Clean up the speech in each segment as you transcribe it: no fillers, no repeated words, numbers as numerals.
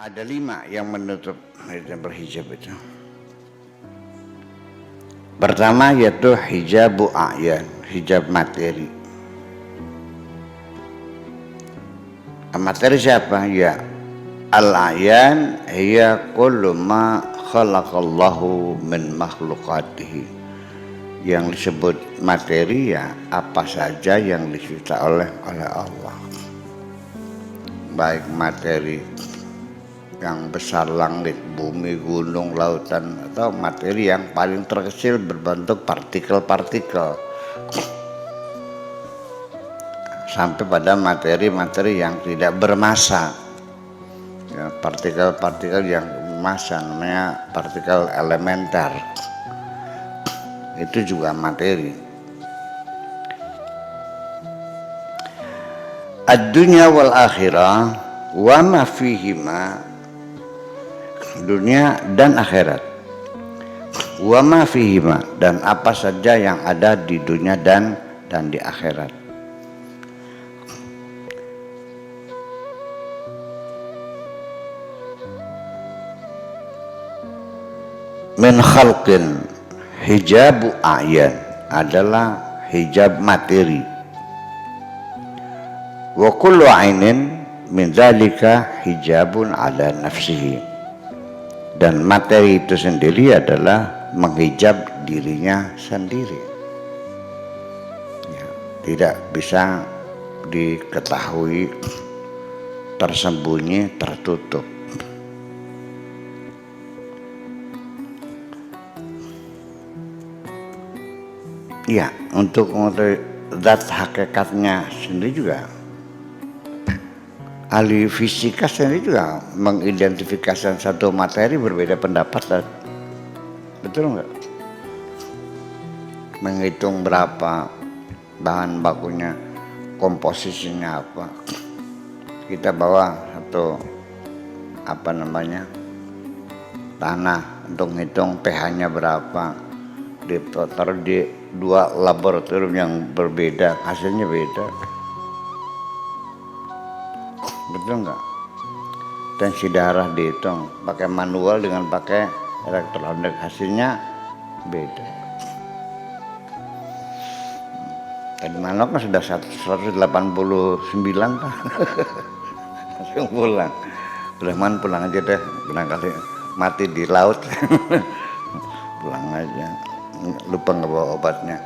Ada 5 yang menutup dan berhijab itu. Pertama yaitu hijabu a'yan, hijab materi. Materi siapa? Ya al-a'yan hiya kullu ma khalaqallahu min makhluqatihi. Yang disebut materi ya apa saja yang dicipta oleh Allah. Baik materi yang besar, langit, bumi, gunung, lautan, atau materi yang paling terkecil berbentuk partikel-partikel sampai pada materi-materi yang tidak bermassa ya, partikel-partikel yang massa namanya partikel elementer, itu juga materi. Ad-dunya wal akhirah wa ma fihima, dunia dan akhirat, wa ma fihima, dan apa saja yang ada di dunia dan di akhirat. Min khalqin, hijabu a'yan adalah hijab materi. Wa kullu ainin min dzalika hijabun ala nafsihi, dan materi itu sendiri adalah menghijab dirinya sendiri ya, tidak bisa diketahui, tersembunyi, tertutup. Ya, untuk zat hakikatnya sendiri juga ahli fisika sendiri juga mengidentifikasikan satu materi berbeda pendapat, betul nggak? Menghitung berapa bahan bakunya, komposisinya apa. Kita bawa satu tanah untuk menghitung pH-nya berapa, ditaruh di 2 laboratorium yang berbeda, hasilnya beda. Betul nggak? Tensi darah dihitung pakai manual dengan pakai elektronik, hasilnya beda. Tadi malam kan sudah 189 Pak. Langsung pulang. Sulaiman pulang aja deh, barangkali mati di laut. Pulang aja, lupa nggak bawa obatnya.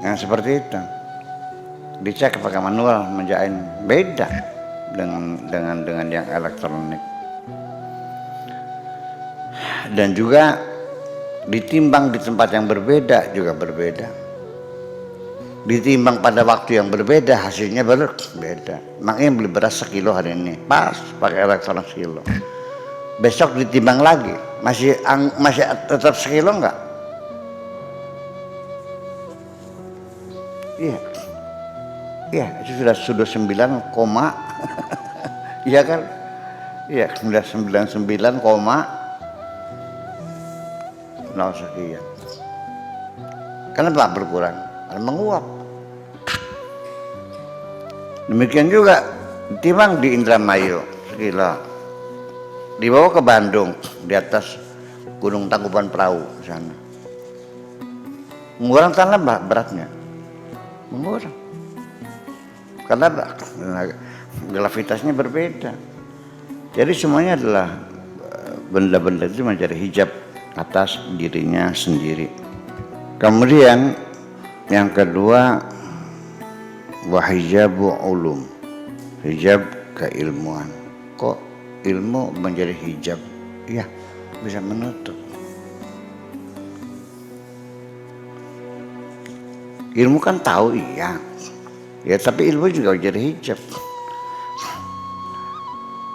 Yang seperti itu dicek pakai manual, menjahit beda dengan yang elektronik. Dan juga ditimbang di tempat yang berbeda juga berbeda, ditimbang pada waktu yang berbeda, hasilnya berbeda. Makanya beli beras sekilo hari ini pas pakai elektronik sekilo, besok ditimbang lagi masih tetap sekilo enggak? Iya. Ya, itu sudah 9, iya kan? Iya, 99, 0 sekian. Kenapa berkurang? Karena menguap. Demikian juga ditimbang di Indramayu sekilo, dibawa ke Bandung di atas Gunung Tangkuban Perahu sana, mengurang tanah beratnya, mengurang. Karena gravitasnya berbeda. Jadi semuanya adalah benda-benda itu menjadi hijab atas dirinya sendiri. Kemudian yang kedua, wahijabu ulum, hijab keilmuan. Kok ilmu menjadi hijab? Ya, bisa menutup. Ilmu kan tahu, iya. Ya, tapi ilmu juga jadi hijab.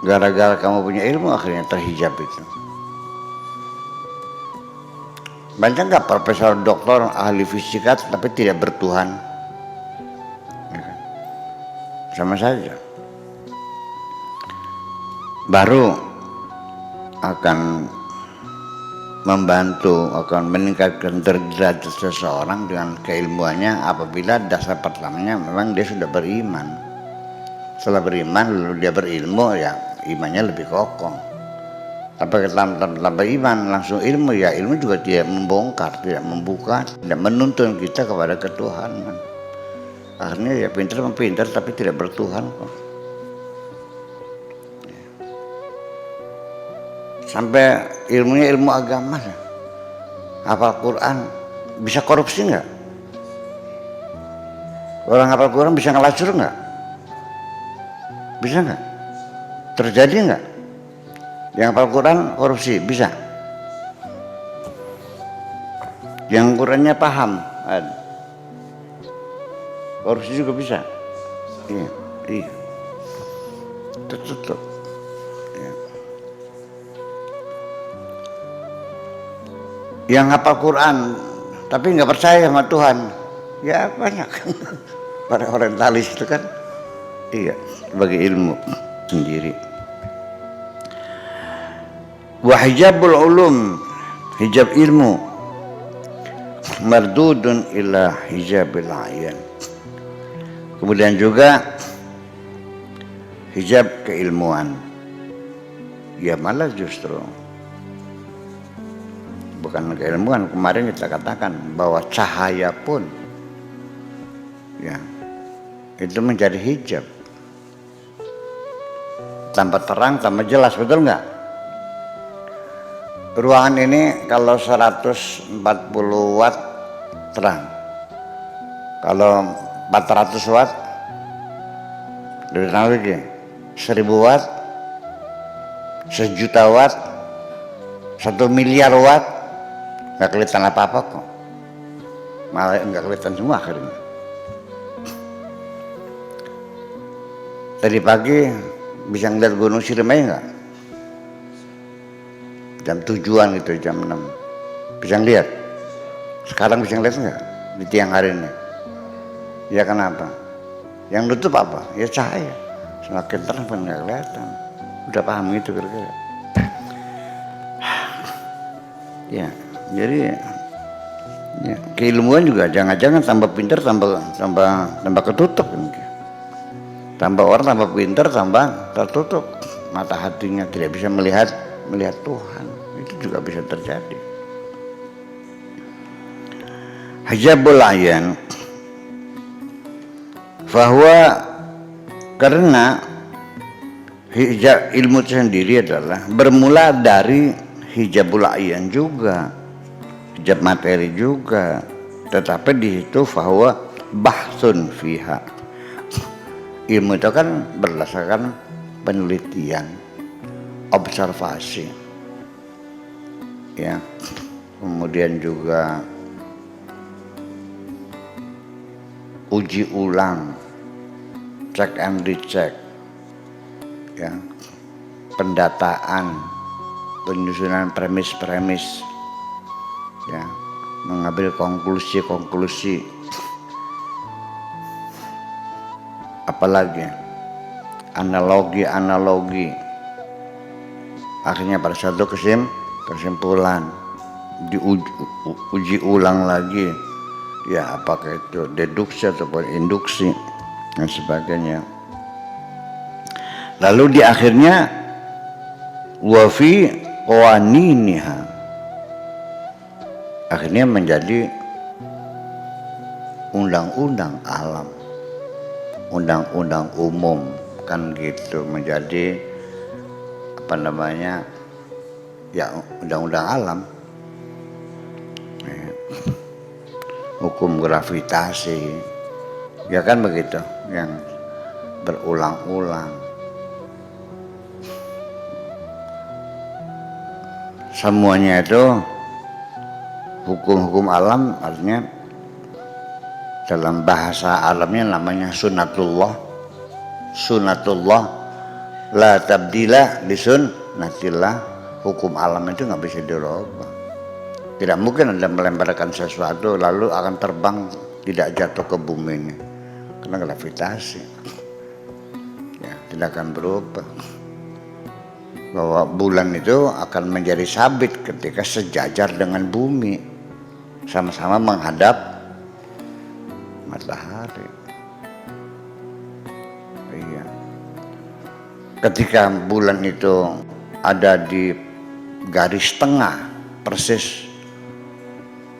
Gara-gara kamu punya ilmu akhirnya terhijab itu. Banyak nggak profesor, doktor, ahli fisika tapi tidak bertuhan? Ya kan? Sama saja. Baru akan membantu, akan meningkatkan derajat seseorang dengan keilmuannya apabila dasar pertamanya memang dia sudah beriman. Setelah beriman lalu dia berilmu, ya imannya lebih kokoh. Tapi tanpa iman langsung ilmu, ya ilmu juga tidak membongkar, tidak membuka, tidak menuntun kita kepada ketuhanan. Akhirnya ya pintar tapi tidak bertuhan kok. Sampai ilmunya ilmu agama, hafal Quran, bisa korupsi nggak? Orang hafal Quran bisa ngelacur nggak? Bisa nggak? Terjadi nggak? Yang hafal Quran korupsi bisa? Yang Qurannya paham, korupsi juga bisa? Iya. Tutup. Ya. Yang hafal Quran tapi nggak percaya sama Tuhan, ya banyak. Para orientalis itu kan, iya, sebagai ilmu sendiri. Wa hijabul ulum, hijab ilmu, mardudun ila hijabil ayan. Kemudian juga hijab keilmuan, ya malah justru bukan keilmuan. Kemarin kita katakan bahwa cahaya pun ya itu menjadi hijab. Tambah terang, tambah jelas, betul nggak? Ruangan ini kalau 140 watt terang, kalau 400 watt dari lagi 1000 watt, 1.000.000 watt, 1 miliar watt, nggak kelihatan apa-apa kok, malah nggak kelihatan semua akhirnya. Tadi pagi bisa ngeliat Gunung Ciremai nggak? Jam 7-an gitu, jam 6 bisa ngeliat. Sekarang bisa ngeliat nggak di tiang hari ini? Ya kenapa? Yang nutup apa? Ya cahaya. Semakin terang pun nggak kelihatan. Udah paham gitu kira-kira? Ya, jadi ya, keilmuan juga jangan-jangan tambah pintar tambah ketutup kan? Tambah orang tambah pintar tambah tertutup mata hatinya, tidak bisa melihat Tuhan. Itu juga bisa terjadi. Hijabul ayan, bahwa karena hijab ilmu itu sendiri adalah bermula dari hijabul ayan juga, hijab materi juga, tetapi di situ bahwa bahsun fiha. Ilmu itu kan berdasarkan penelitian, observasi, ya, kemudian juga uji ulang, check and recheck, ya, pendataan, penyusunan premis, ya, mengambil konklusi, apalagi analogi, akhirnya pada satu kesimpulan, diuji ulang lagi, ya apakah itu deduksi ataupun induksi dan sebagainya. Lalu di akhirnya wafi qawaniniha, akhirnya menjadi undang-undang alam, undang-undang umum kan gitu, menjadi apa namanya, ya undang-undang alam, hukum gravitasi, ya kan begitu, yang berulang-ulang. Semuanya itu hukum-hukum alam, artinya dalam bahasa alamnya namanya sunatullah la tabdila li sunnatillah. Hukum alam itu nggak bisa dirubah. Tidak mungkin Anda melemparkan sesuatu lalu akan terbang tidak jatuh ke bumi ini, karena gravitasi ya tidak akan berubah. Bahwa bulan itu akan menjadi sabit ketika sejajar dengan bumi, sama-sama menghadap matahari. Iya. ketika bulan itu ada di garis tengah, persis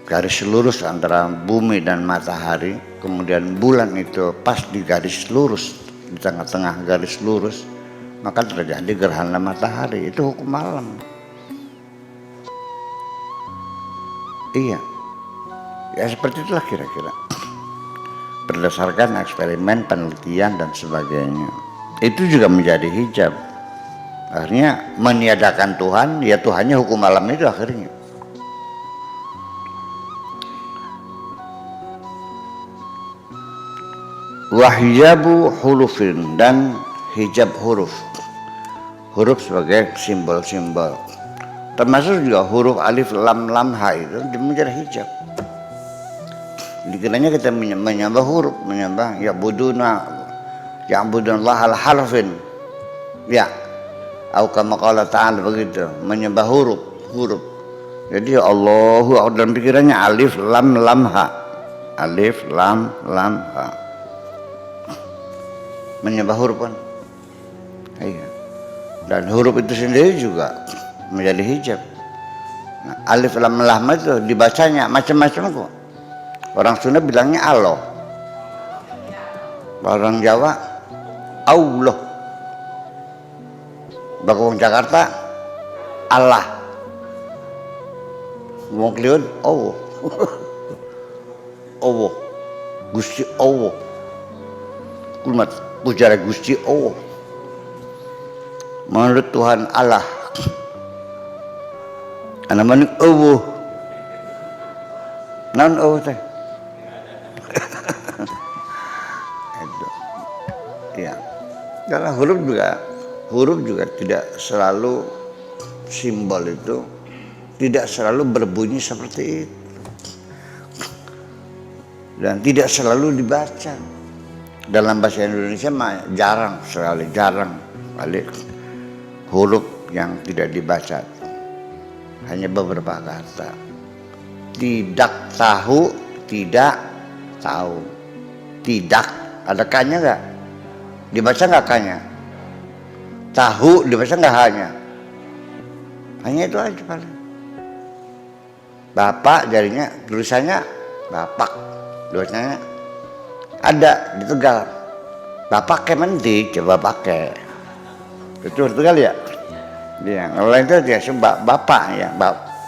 garis lurus antara bumi dan matahari, kemudian bulan itu pas di garis lurus, di tengah-tengah garis lurus, maka terjadi gerhana matahari. Itu hukum alam. Iya, ya seperti itulah kira-kira, berdasarkan eksperimen, penelitian dan sebagainya. Itu juga menjadi hijab. Akhirnya meniadakan Tuhan, ya Tuhannya hukum alam itu akhirnya. Wahjabu hurufin, dan hijab huruf. Huruf sebagai simbol-simbol. Termasuk juga huruf alif lam lam ha itu menjadi hijab. Dikiranya kita menyembah huruf, menyembah ya'budunallah al harfin. Ya, atau kama qala ta'ala begitu, menyembah huruf. Jadi Allahu dalam pikirannya alif lam lam ha. Alif lam lam ha. Menyembah huruf kan. Iya. Dan huruf itu sendiri juga menjadi hijab. Nah, alif lam lam itu dibacanya macam-macam kok. Orang Sunda bilangnya Allah, orang Jawa Allah, Bakung Jakarta Allah, wong Kliun Allah, Allah, Gusti Allah, kumat pujara Gusti Allah, menurut Tuhan Allah. Anak manik Allah, non Allah teh. Ya, karena huruf juga tidak selalu, simbol itu tidak selalu berbunyi seperti itu, dan tidak selalu dibaca. Dalam bahasa Indonesia jarang kali huruf yang tidak dibaca. Hanya beberapa kata. Tidak tahu, tidak tahu. Tidak, ada kanya enggak? Dibaca enggak kanya? Tahu dibaca enggak hanya? Hanya itu aja paling. Bapak jadinya tulisannya bapak. Tulisannya ada di Tegal. Bapak kemendi, coba pakai. Itu Tegal ya? Dia lain itu dia sebab bapak ya,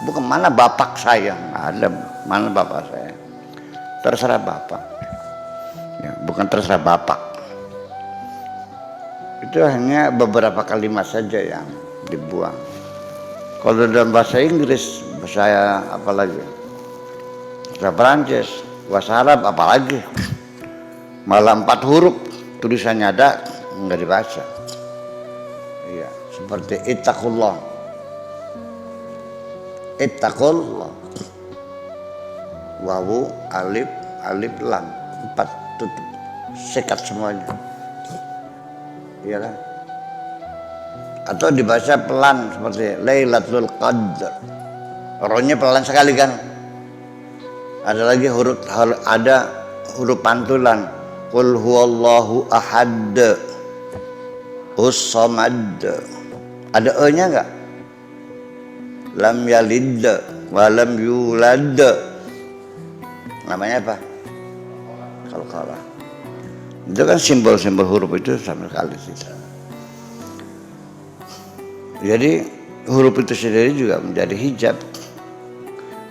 bukan mana bapak saya, ada mana bapak saya, terserah bapak, ya, bukan terserah bapak. Itu hanya beberapa kalimat saja yang dibuang. Kalau dalam bahasa Inggris, bahasa apalagi, bahasa Perancis, bahasa Arab apalagi, malah 4 huruf tulisannya ada nggak dibaca. Iya, seperti ittaqullah, wawu alif lam 4 tutup, sekat semuanya, iya kan? Atau dibaca pelan seperti Lailatul Qadar, rohnya pelan sekali kan? Ada lagi ada huruf pantulan, Qul huwallahu ahad, Us-samad. Ada e-nya enggak? Lam yalid wa lam yulad. Namanya apa? Qalqalah. Itu kan simbol-simbol huruf itu sama sekali tidak. Jadi huruf itu sendiri juga menjadi hijab,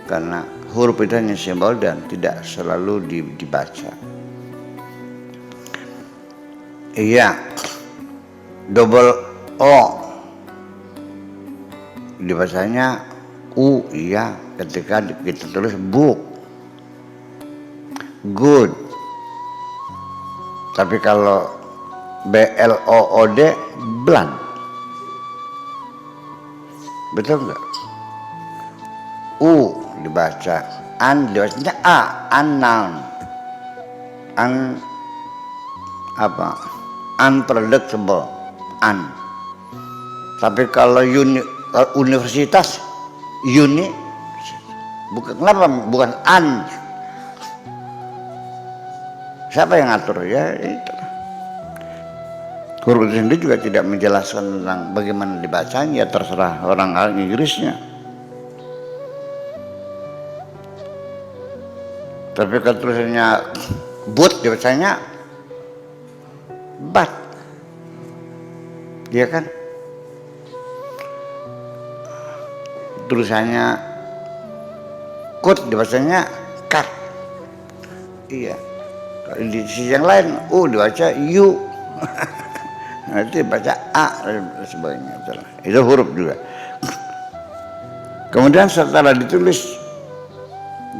karena huruf itu hanya simbol dan tidak selalu dibaca. Iya, double O dibacanya U, iya, ketika kita tulis book, good. Tapi kalau BLOOD blank, betul enggak? U dibaca, dibacanya A, unknown, unpredictable, Tapi kalau universitas bukan, kenapa bukan an? Siapa yang ngatur? Ya itu. Huruf itu sendiri juga tidak menjelaskan tentang bagaimana dibacanya, terserah orang Inggrisnya. Tapi kalau tulisannya but dibacanya bat, dia kan tulisannya kut dibacanya kat, iya. Di sisi yang lain dibaca u, nanti baca a dan sebagainya. Itu huruf juga. Kemudian setelah ditulis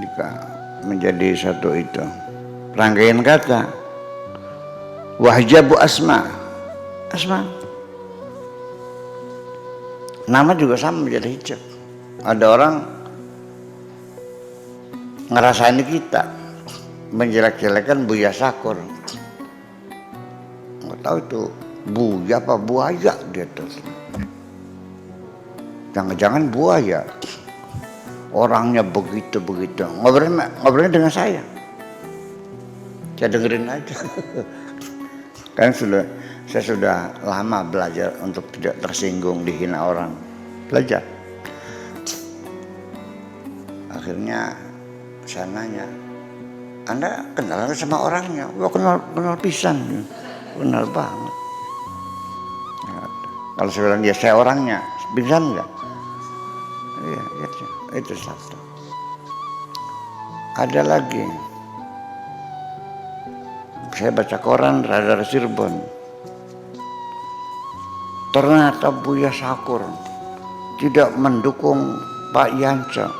jika menjadi satu itu rangkaian kata wahjabu asma, nama juga sama menjadi hijab. Ada orang ngerasain kita menjelek-jelekan Buya Sakur, nggak tahu itu buya apa buaya dia tuh, jangan-jangan buaya. Orangnya begitu ngobrolnya dengan saya dengerin aja. Kan saya sudah lama belajar untuk tidak tersinggung dihina orang, belajar. Akhirnya saya nanya, Anda kenal sama orangnya? Wah, kenal pisan, kenal banget. Ya, kalau saya bilang dia saya orangnya, pisan enggak? Iya, gitu. Itu satu. Ada lagi, saya baca koran Radar Cirebon, ternyata Buya Sakur tidak mendukung Pak Yanca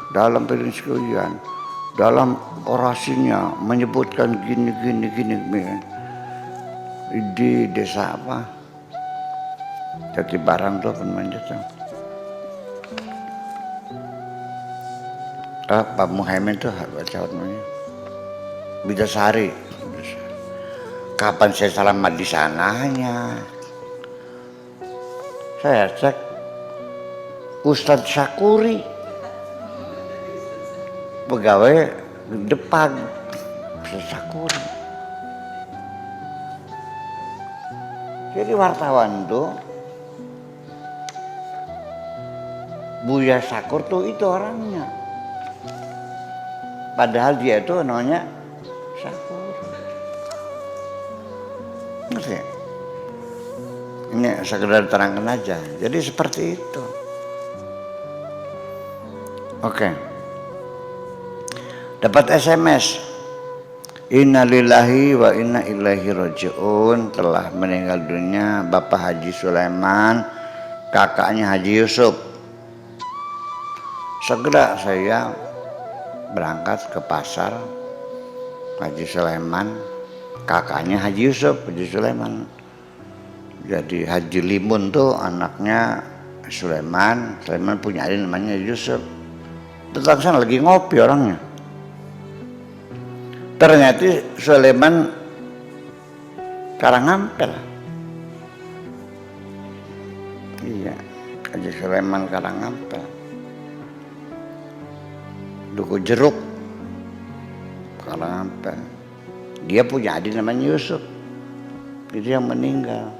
dalam pendiskusian, dalam orasinya menyebutkan gini di desa apa, Jati Barang tuh namanya tuh. Pak Muhammad tuh baca namanya Bidasari. Kapan saya selamat di sananya? Saya cek Ustadz Syakuri, pegawai depan Ustadz Syakuri. Jadi wartawan tuh Buya Sakur tuh itu orangnya. Padahal dia itu namanya Sakur. Ngerti? Ini sekedar terangkan aja. Jadi seperti itu. Oke. Dapat SMS. Innalillahi wa inna ilaihi raji'un. Telah meninggal dunia Bapak Haji Sulaiman, kakaknya Haji Yusuf. Segera saya berangkat ke pasar Haji Sulaiman, kakaknya Haji Yusuf, Haji Sulaiman. Jadi Haji Limun tuh anaknya Sulaiman punya adik namanya Yusuf. Tetap sana lagi ngopi orangnya. Ternyata Sulaiman Karangampel. Iya, Haji Sulaiman Karangampel. Duku Jeruk Karangampel. Dia punya adik namanya Yusuf. Itu yang meninggal.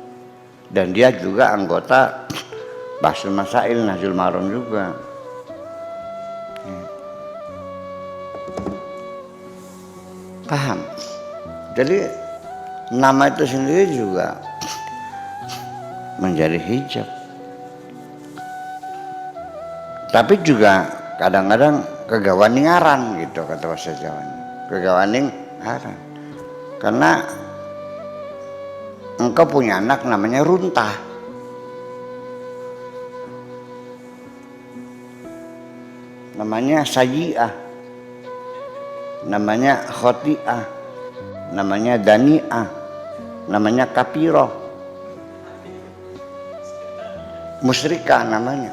Dan dia juga anggota Basul Masail Nahjul Maron juga. Paham? Jadi nama itu sendiri juga menjadi hijab. Tapi juga kadang-kadang kegawaning aran gitu kata bahasa Jawanya. Kegawaning aran. Karena engkau punya anak namanya Runtah. Namanya Sayyi'ah. Namanya Khoti'ah. Namanya Dani'ah. Namanya Kapiroh. Musyrikah namanya.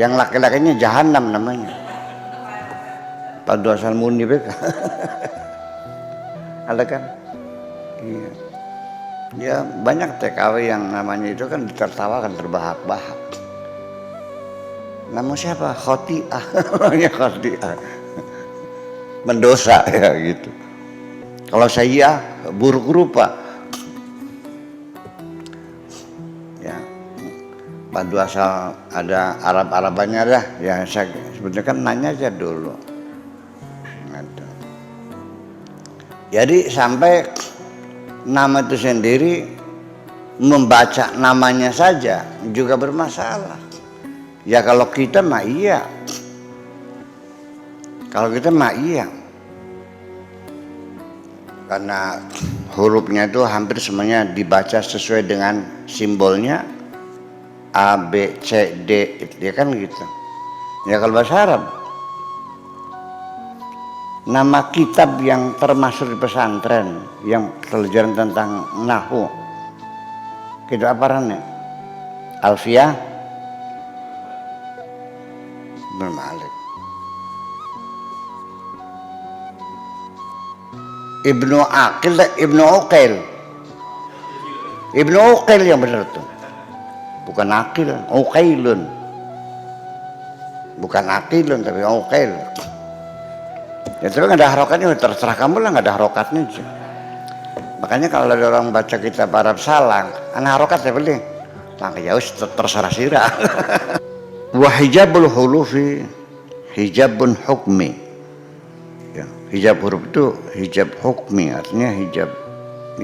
Yang laki-lakinya Jahannam namanya. Padu asal muni beka. Ada kan? Iya. Ya banyak TKW yang namanya itu kan ditertawakan, terbahak-bahak. Nama siapa? Khoti'ah. Namanya Khoti'ah. Mendosa ya gitu. Kalau saya buruk rupa. padu asal ada Arab-Arabannya dah. Ya saya sebetulnya kan nanya aja dulu. Gitu. Jadi sampai nama itu sendiri membaca namanya saja juga bermasalah. Ya kalau kita mah iya. Kalau kita mah iya. Karena hurufnya itu hampir semuanya dibaca sesuai dengan simbolnya A, B, C, D, ya kan gitu. Ya kalau bahasa Arab, nama kitab yang termasuk di pesantren yang pelajaran tentang nahwu, kitab apa namanya? Alfiyah Ibnu Malik. Ibnu Aqil, Ibnu Uqail. Ibnu Uqail yang benar tuh. Bukan Aqil, Uqailun. Bukan Aqilun tapi Uqail. Ya tapi nggak ada harokatnya, terserah kamu lah, nggak ada harokatnya aja. Makanya kalau ada orang baca kitab Arab salah, anak harokat ya boleh. Maka ya terserah sirah. Wa hijabul hulufi hijabun hukmi. Ya, hijab huruf itu hijab hukmi, artinya hijab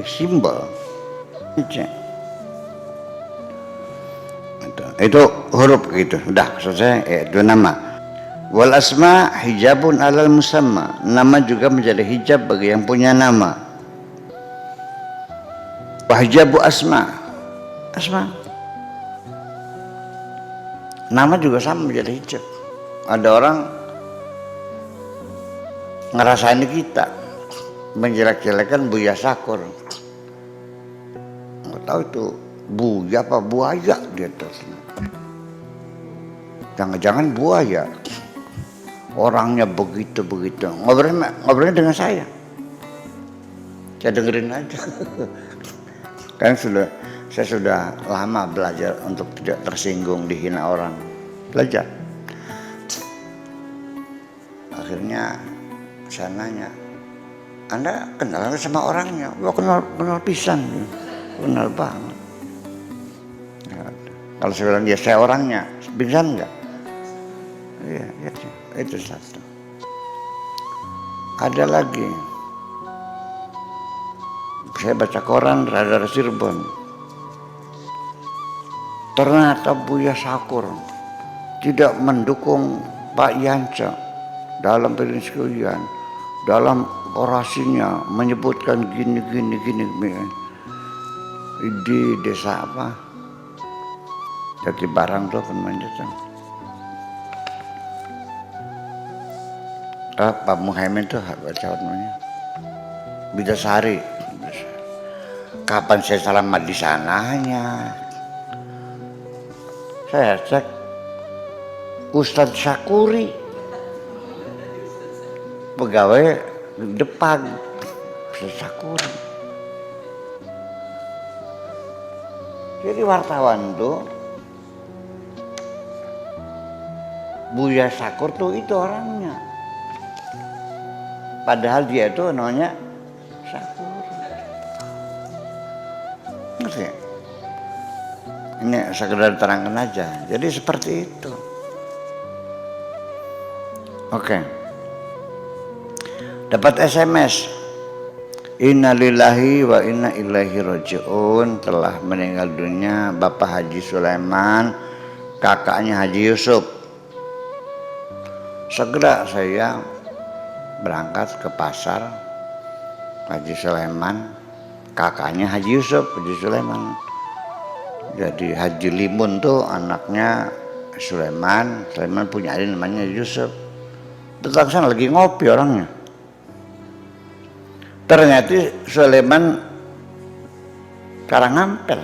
simbol. Itu huruf gitu, udah selesai. Itu nama. Wal asma hijabun alal musamma, nama juga menjadi hijab bagi yang punya nama. Wa hijabu asma, nama juga sama menjadi hijab. Ada orang ngerasain kita menjelek-jelekan Buya Sakur, nggak tahu itu buya apa buaya dia terus. Jangan-jangan buaya. Orangnya begitu ngobrolnya dengan saya dengerin aja. Kan saya sudah lama belajar untuk tidak tersinggung dihina orang, belajar. Akhirnya saya nanya, Anda kenal sama orangnya? Wah, kenal pisan, kenal banget. Kalau saya bilang ya saya orangnya, pingsan enggak? Iya, itu satu. Ada lagi, saya baca koran Radar Cirebon, ternyata Buya Sakur tidak mendukung Pak Yanca dalam pendistribusian, dalam orasinya menyebutkan gini di desa apa, Jati Barang tuh Penmanjatan. Pak Muhaimin tuh baca namanya Bidasari. Kapan saya selamat di sananya? Saya cek Ustadz Syakuri, pegawai depan Ustadz Syakuri. Jadi wartawan tuh Buya Sakur tuh itu orangnya. Padahal dia itu namanya Sakur. Ngerti? Ini sekedar terangkan aja. Jadi seperti itu. Oke. Dapat SMS. Innalillahi wa inna ilaihi raji'un, telah meninggal dunia Bapak Haji Sulaiman, kakaknya Haji Yusuf. Segera saya berangkat ke pasar Haji Sulaiman, kakaknya Haji Yusuf, Haji Sulaiman. Jadi Haji Limun tuh anaknya Sulaiman punya adik namanya Yusuf. Tetap sana lagi ngopi orangnya. Ternyata Sulaiman Karangampel.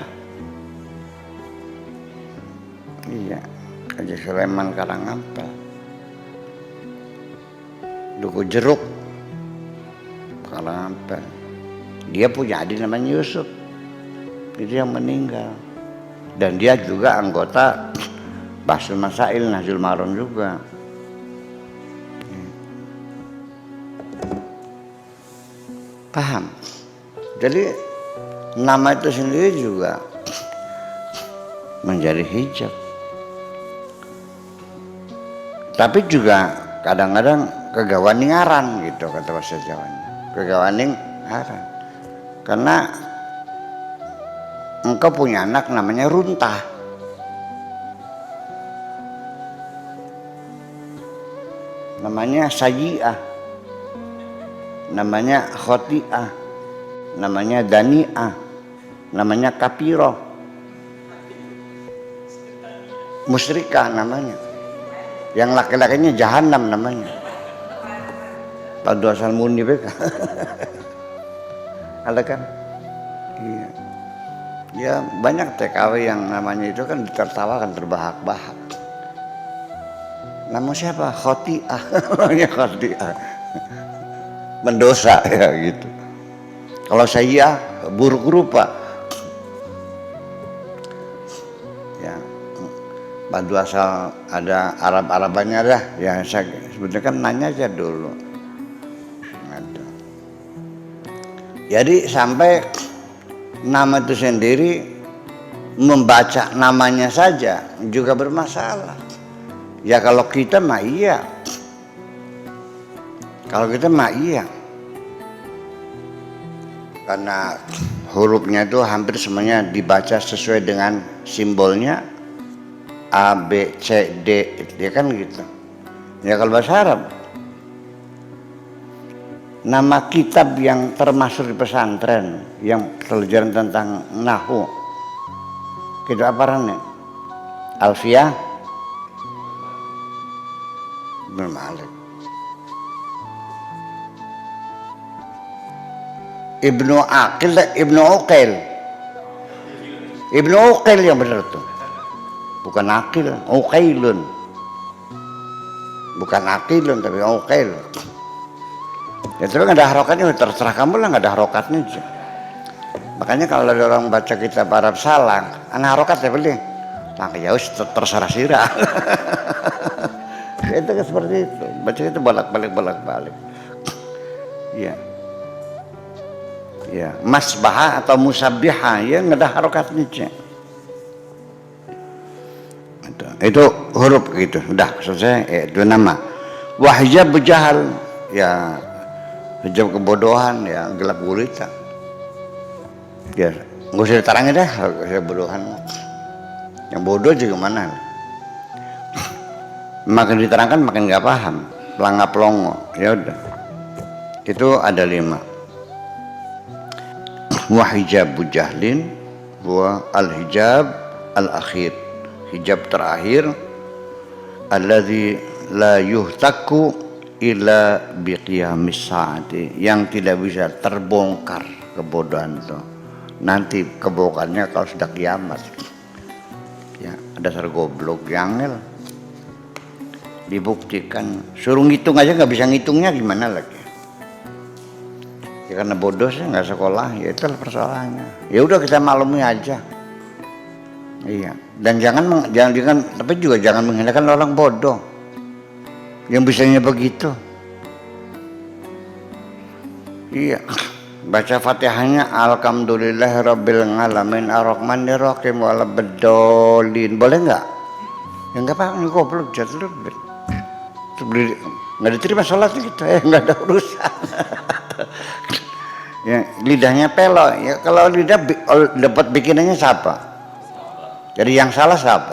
Iya, Haji Sulaiman Karangampel. Duku Jeruk Karangampel. Dia punya adik namanya Yusuf. Itu yang meninggal. Dan dia juga anggota Basul Masail Nahjul Maron juga. Paham? Jadi nama itu sendiri juga menjadi hijab. Tapi juga kadang-kadang kegawaning aran gitu kata bahasa Jawanya. Kegawaning aran. Karena engkau punya anak namanya runtah. Namanya sayi'ah. Namanya khoti'ah. Namanya dani'ah. Namanya kapiroh. Musyrikah namanya. Yang laki-lakinya jahanam namanya. Padu asal muni beka. Ada kan? Iya. Ya banyak TKW yang namanya itu kan ditertawakan terbahak-bahak. Nama siapa? Khoti'ah. Namanya khoti'ah. Mendosa ya gitu. Kalau saya buruk rupa. Ya. Padu asal ada Arab-Arabannya dah. Ya saya sebenarnya kan nanya aja dulu. Ada. Jadi sampai nama itu sendiri membaca namanya saja juga bermasalah. Ya kalau kita mah iya. Kalau kita mah iya. Karena hurufnya itu hampir semuanya dibaca sesuai dengan simbolnya A, B, C, D, ya kan gitu. Ya kalau bahasa Arab, nama kitab yang termasuk di pesantren yang pelajaran tentang Nahwu, kitab apa nih? Alfiyah Ibnu Malik. Ibnu Aqil, Ibnu Uqail. Ibnu Uqail yang benar tuh. Bukan Aqil, Uqailun. Bukan Aqilun tapi Uqail. Ya tapi nggak ada harokatnya, terserah kamu lah, nggak ada harokatnya aja. Makanya kalau ada orang baca kitab Arab salah, anak harokat ya boleh. Nah ya terserah sirah. Itu kan seperti itu. Baca itu bolak-balik. Ya. Ya, masbahah atau musabbihah ya nggak ada harokatnya aja. Itu huruf gitu, udah selesai. Itu nama. Wah hijab jahal, ya hijab kebodohan, ya gelap gulita. Ya nggak usah diterangin dah, kebodohan. Yang bodoh juga mana? Makin diterangkan makin nggak paham, pelangap pelongo. Ya udah. Itu ada 5. Wa hijabu jahlin wa al-hijab al-akhir. Hijab terakhir alladzi la yuhtaku illa biqiyamis saati, yang tidak bisa terbongkar kebodohan itu. Nanti kebongkarnya kalau sudah kiamat. Ya, dasar goblok yangel. Dibuktikan, suruh ngitung aja nggak bisa ngitungnya, gimana lagi? Ya karena bodoh sih nggak sekolah, ya itulah persoalannya. Ya udah kita maklumi aja. Iya, dan jangan tapi juga jangan menghinakan orang bodoh yang bisanya begitu. Iya, baca Fatihahnya alhamdulillahirabbil alamin arrahmanirrahim waladdallin, boleh nggak? Ya nggak apa-apa, goblok jatuh nggak diterima sholatnya gitu, nggak ada urusan. Ya, lidahnya pelok, ya kalau lidah dapat bikinannya siapa? Jadi yang salah siapa?